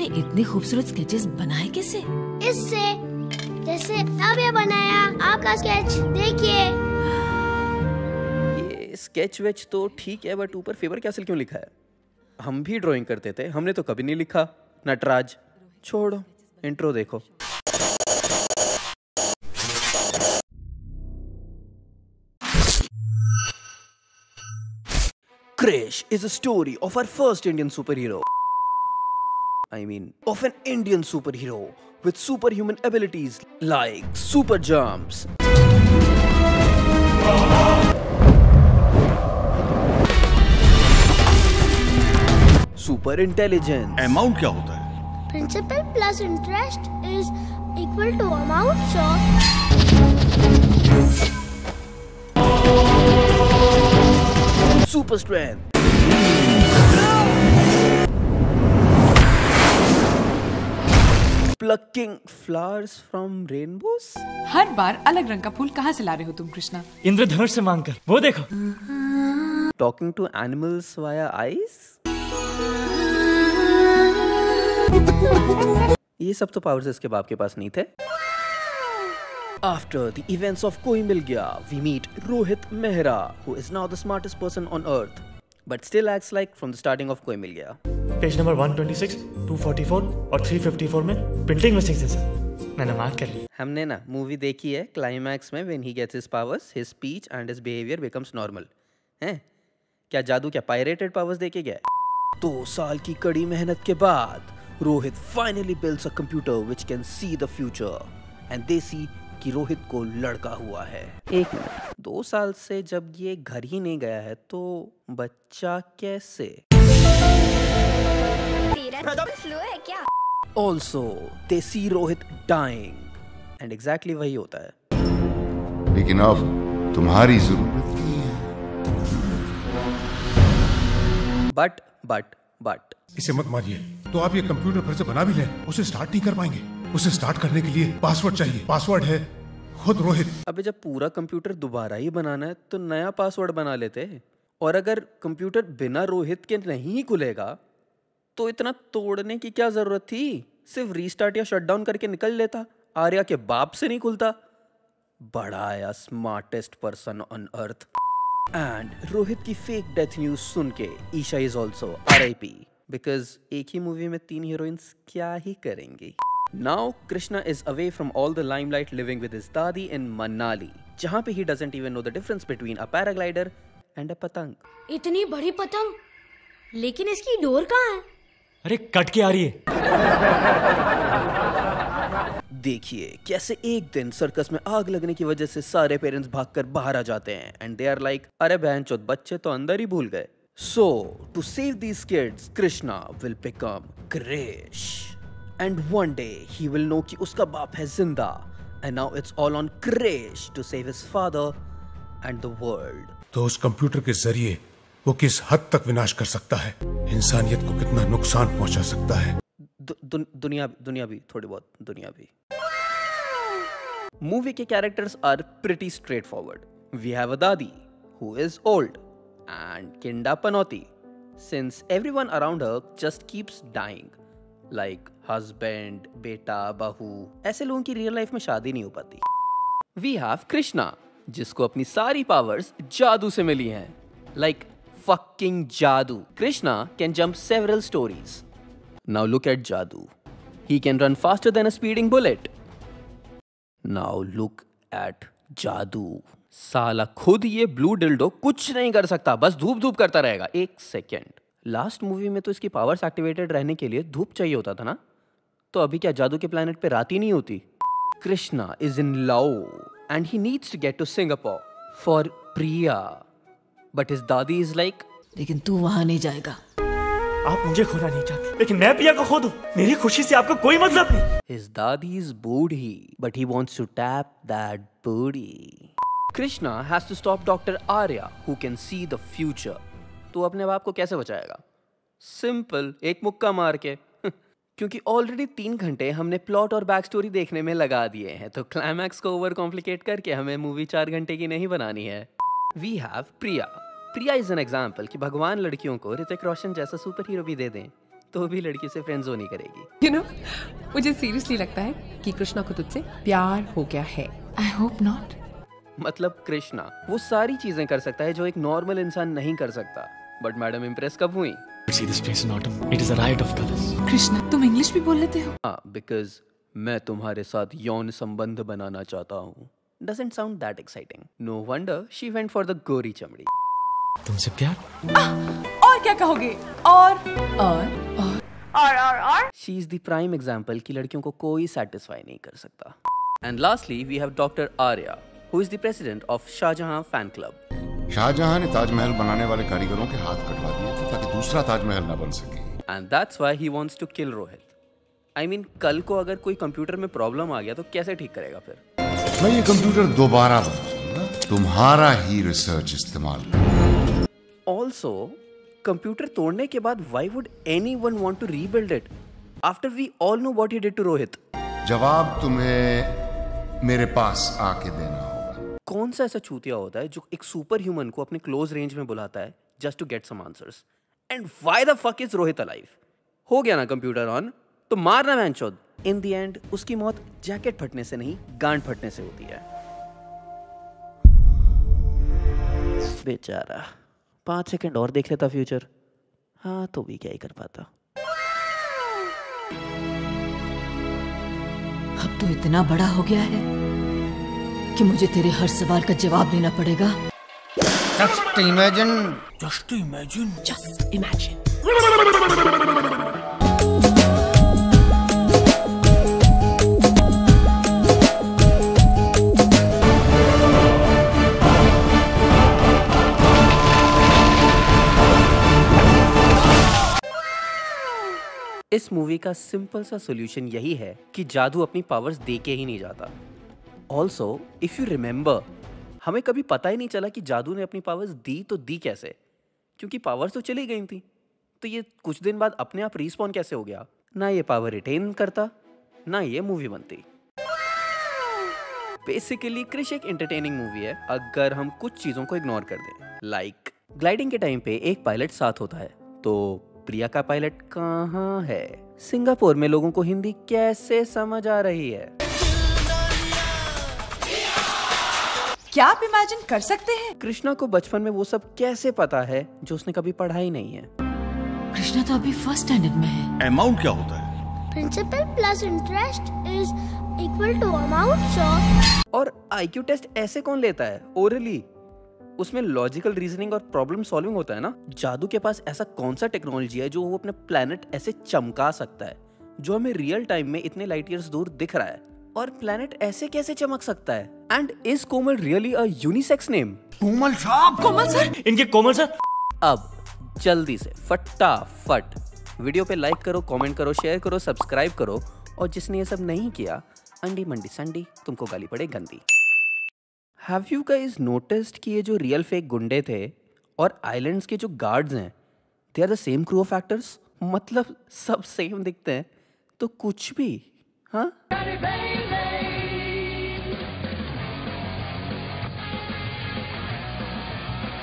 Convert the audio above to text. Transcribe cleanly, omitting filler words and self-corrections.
तुमने इतने खूबसूरत स्केचेस बनाए कैसे? इससे, जैसे अब ये बनाया आपका स्केच देखिए। ये स्केच वेच तो ठीक है, बट ऊपर फेवर कैसल क्यों लिखा है? हम भी ड्राइंग करते थे, हमने तो कभी नहीं लिखा नटराज। छोड़ो, इंट्रो देखो। Krish is a story of our first Indian superhero. I mean, of an Indian superhero with superhuman abilities like super jumps, super intelligence, amount क्या होता है? Principal plus interest is equal to amount, so super strength, plucking flowers from rainbows, हर बार अलग रंग का फूल कहाँ से ला रहे हो तुम कृष्णा? इंद्रधनुष से मांगकर, वो देखो। talking to animals via eyes. ये सब तो पावर्स इसके बाप के पास नहीं थे। After the events of Koi Mil Gaya, we meet Rohit Mehra, who is now the smartest person on earth, but still acts like from the starting of Koi Mil Gaya. Page number 126, 244 और 354 में printing mistakes है sir, मैंने mark कर ली। हमने ना movie देखी है, climax में when he gets his powers, his speech and his behavior becomes normal. हैं? क्या जादू, क्या पायरेटेड पावर्स देके गया? 2 साल की कड़ी मेहनत के बाद Rohit finally builds a computer which can see the future, and they see कि रोहित को लड़का हुआ है। 1 मिनट, 2 साल से जब ये घर ही नहीं गया है तो बच्चा कैसे? तेरा स्लो है क्या? Also, they see Rohit dying, and exactly वही होता है। लेकिन अब तुम्हारी जरूरत नहीं है। बट इसे मत मारिए। तो आप ये कंप्यूटर फिर से बना भी लें, उसे स्टार्ट नहीं कर पाएंगे। उसे स्टार्ट करने के लिए पासवर्ड चाहिए। पासवर्ड है खुद रोहित। अबे जब पूरा कंप्यूटर दोबारा ही बनाना है तो नया पासवर्ड बना लेते। और अगर कंप्यूटर बिना रोहित के नहीं खुलेगा तो इतना तोड़ने की क्या जरूरत थी? सिर्फ रीस्टार्ट या शटडाउन करके निकल लेता। आर्या के बाप से नहीं खुलता। बड़ा आया smartest person on earth. And Rohit की फेक डेथ न्यूज सुन के Isha is also RIP, because एक ही मूवी में 3 हीरोइंस क्या ही करेंगी। Now Krishna is away from all the limelight, living with his dadi in Manali, जहाँ पे he doesn't even know the difference between a paraglider and a पतंग। इतनी बड़ी पतंग, लेकिन इसकी डोर कहाँ है? अरे कट के आ रही है। देखिए कैसे एक दिन सर्कस में आग लगने की वजह से सारे पेरेंट्स भागकर बाहर आ जाते हैं एंड दे आर लाइक, अरे बहनचोद बच्चे तो अंदर ही भूल गए। So to save these kids, Krishna will become Krish. And one day he will know कि उसका बाप है जिंदा, and now it's all on Krish to save his father and the world. तो उस कंप्यूटर के जरिए वो किस हद तक विनाश कर सकता है, इंसानियत को कितना नुकसान पहुंचा सकता है। दुनिया भी थोड़ी बहुत दुनिया भी। Movie के characters are pretty straightforward. We have a dadi who is old and Kinda Panoti, since everyone around her just keeps dying. Like husband, बेटा, बहू, ऐसे लोगों की रियल लाइफ में शादी नहीं हो पाती। We have Krishna, जिसको अपनी सारी पावर्स जादू से मिली हैं। Like fucking जादू। Krishna can jump several stories. Now look at जादू. He can run faster than a speeding bullet. Now look at जादू। साला खुद ये ब्लू डिल्डो कुछ नहीं कर सकता, बस धूप धूप करता रहेगा। 1 सेकेंड, लास्ट मूवी में तो इसकी पावर्स एक्टिवेटेड रहने के लिए धूप चाहिए होता था ना, तो अभी क्या जादू के प्लेनेट पे रात ही नहीं होती? Krishna is in love and he needs to get to Singapore for Priya, but his दादी इज लाइक, लेकिन तू वहां नहीं जाएगा। आप मुझे खोना नहीं चाहते, लेकिन मैं प्रिया को खो दूं, मेरी खुशी से आपको कोई मतलब नहीं। His daddy is booty, but he wants to tap that booty. Krishna has to stop Dr. Arya, who can see the future. तो अपने बाप को कैसे बचाएगा? सिंपल, एक मुक्का मार के। क्योंकि ऑलरेडी 3 घंटे हमने प्लॉट और बैक स्टोरी देखने में लगा दिए हैं, तो क्लाइमैक्स को ओवर कॉम्प्लिकेट करके हमें मूवी 4 घंटे की नहीं बनानी है। We have Priya. Priya is an example कि भगवान लड़कियों को ऋतिक रोशन जैसा सुपर हीरो भी दे दें, तो भी लड़की से फ्रेंड जोन ही करेगी। You know, मुझे सीरियसली लगता है कि कृष्णा को तुझसे प्यार हो गया है। I hope not. मतलब कृष्णा वो सारी चीजें कर सकता है जो एक नॉर्मल इंसान नहीं कर सकता। बट मैडम इम्प्रेस कब हुई? See this place in autumn. It is a riot of colors. Krishna तुम इंग्लिश भी बोल लेते हो? हाँ, बिकॉज मैं तुम्हारे साथ यौन संबंध बनाना चाहता हूँ। Doesn't sound that exciting. No wonder she went for the गोरी चमड़ी। तुमसे प्यार? और क्या कहोगे? और She is the prime example कि लड़कियों को कोई satisfy नहीं कर सकता। And lastly, we have Dr. Arya, who is the president of Shahjahan fan club. Shahjahan ने ताजमहल बनाने वाले कारीगरों के हाथ कटवा दिए थे ताकि दूसरा ताजमहल ना बन सके। And that's why he wants to kill Rohit. I mean, कल को अगर कोई कंप्यूटर में प्रॉब्लम आ गया तो कैसे ठीक करेगा फिर? मैं ये कंप्यूटर दोबारा बनाऊंगा, तुम्हारा ही रिसर्च इस्तेमाल करूंगा। Also, कंप्यूटर तोड़ने के बाद why would anyone want to rebuild it after we all know what he did to Rohit? जवाब तुम्हें मेरे पास आके देना होगा। कौन सा ऐसा चूतिया होता है जो एक सुपर ह्यूमन को अपने क्लोज रेंज में बुलाता है just to get some answers? And why the fuck is Rohit alive? हो गया ना कंप्यूटर ऑन तो मारना मैनचोद। इन द एंड उसकी मौत जैकेट फटने से नहीं गांड फटने से होती है। बेचारा 5 सेकंड और देख लेता फ्यूचर, हाँ तो भी क्या ही कर पाता। अब तो इतना बड़ा हो गया है कि मुझे तेरे हर सवाल का जवाब देना पड़ेगा। Just imagine. Just imagine. इस मूवी का सिंपल सा सोल्यूशन यही है कि जादू अपनी पावर्स दे के ही नहीं जाता। ऑल्सो इफ यू रिमेंबर, हमें कभी पता ही नहीं चला कि जादू ने अपनी पावर्स दी तो दी कैसे, क्योंकि पावर्स तो चली गई थी। तो ये कुछ दिन बाद अपने आप रिस्पॉन कैसे हो गया? ना ये पावर रिटेन करता, ना ये मूवी बनती। बेसिकली क्रिश एक एंटरटेनिंग मूवी है अगर हम कुछ चीजों को इग्नोर कर दें। लाइक ग्लाइडिंग के टाइम पे एक पायलट साथ होता है, तो प्रिया का पायलट कहाँ है? सिंगापुर में लोगों को हिंदी कैसे समझ आ रही है? क्या आप इमेजिन कर सकते हैं? कृष्णा को बचपन में वो सब कैसे पता है जो उसने कभी पढ़ा ही नहीं है? कृष्णा तो अभी फर्स्ट स्टैंडर्ड में है। अमाउंट क्या होता है? Principal plus interest is equal to amount, sir. और आईक्यू टेस्ट ऐसे कौन लेता है? ओरली। उसमें लॉजिकल रीजनिंग और प्रॉब्लम सॉल्विंग होता है ना। जादू के पास ऐसा कौन सा टेक्नोलॉजी है जो वो अपने प्लेनेट ऐसे चमका सकता है जो हमें रियल टाइम में इतने लाइट ईयर्स दूर दिख रहा है? और प्लेनेट ऐसे कैसे चमक सकता है? And is Komal really a unisex name? Komal साहब। कोमल सर। इनके कोमल सर। अब जल्दी से फटाफट वीडियो पे लाइक करो, कमेंट करो, शेयर करो, सब्सक्राइब करो, और जिसने ये सब नहीं किया अंडी मंडी संडी तुमको गाली पड़े गंदी। हैव यू गाइस नोटिस्ड कि ये जो रियल फेक गुंडे थे और आइलैंड्स के जो गार्ड्स हैं, they are the same crew of actors? मतलब सब सेम दिखते हैं तो कुछ भी, हाँ?